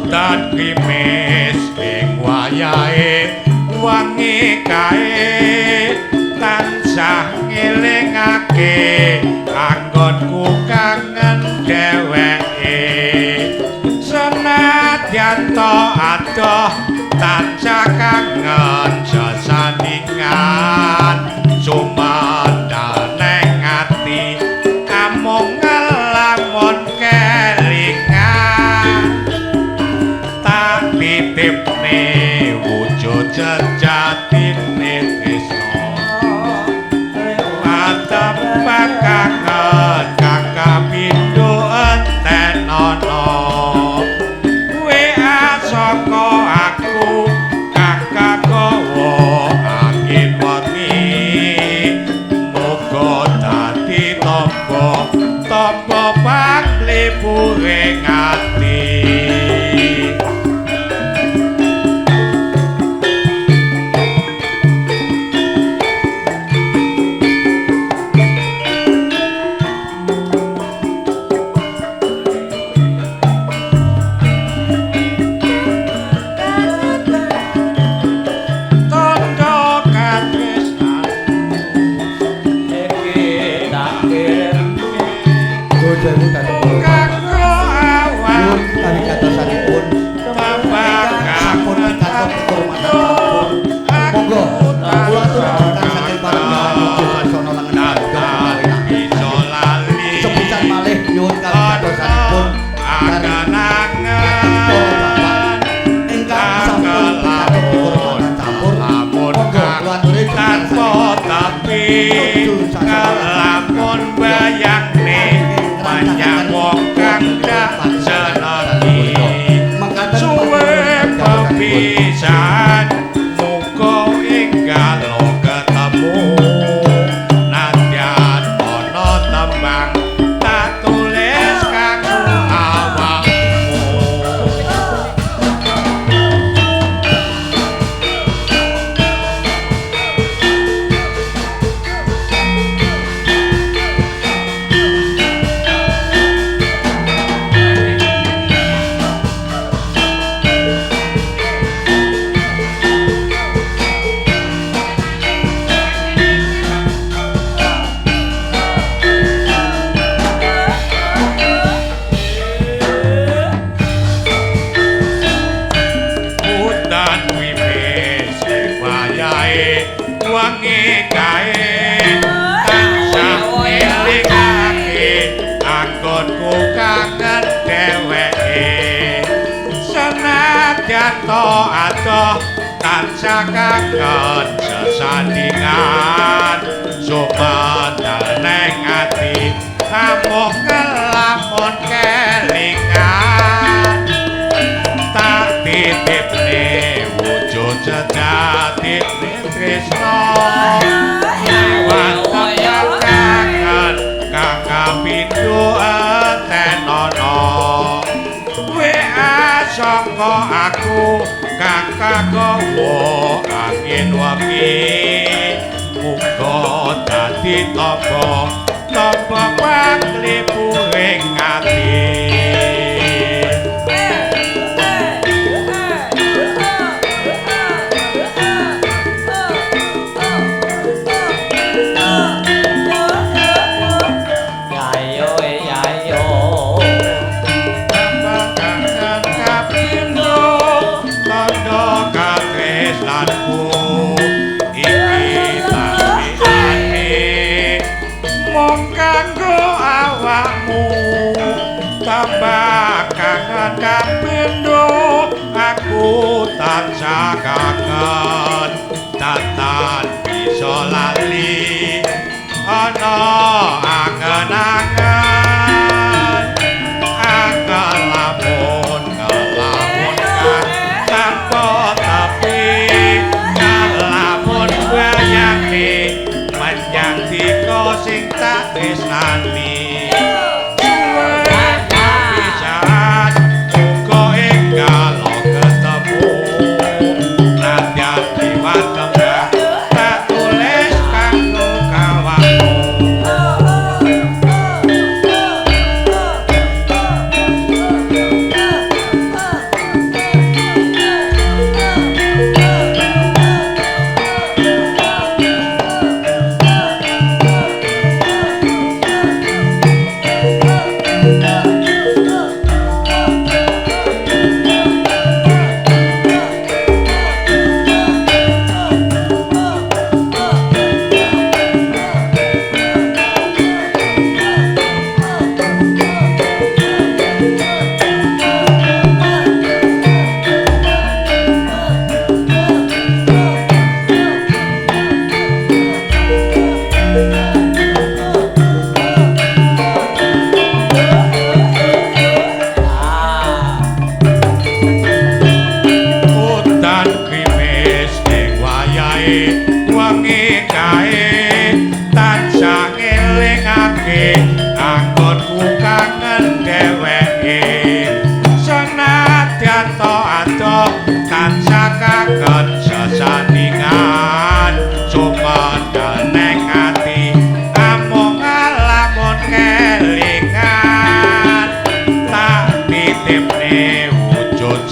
udan krimis ing wayahe wangi kae tansah ngelingake anggonku kangen dheweke senadyan to adoh tansah kangen sesandingan sumandal neng ati amung ngelamun kelingan tak titipne wujud sejatine tresno atep kangen kang kapindho entenono WA saka aku kang kagawa angin wengi muga dadi tamba panglipuring ati. Kalamun bayangne panjang wong kang dak senengi suwe pepisahan muga enggal ketemu nadyan ana tembang tak tulis kanggo awakmu. Wangi kae tansah ngelingake anggonku kangen dheweke senadyan to adoh tansah kangen sesandingan sumandal neng ati amung ngelamun kelingan tak titipne wujud sejatine tresno liwat kangen kang kapindho entenono WA saka aku kang kagawa angin wengi muga dadi tamba panglipuring ati. Tambah kangen kapindho aku tansah kangen datan bisa lali ana angen-angen angel lamun kang tanpa tapi lamun bayangke menyang dika sing tak tresnani saged sesandingan sumedhel ning ati amung lamun kelingan tak titipne wujud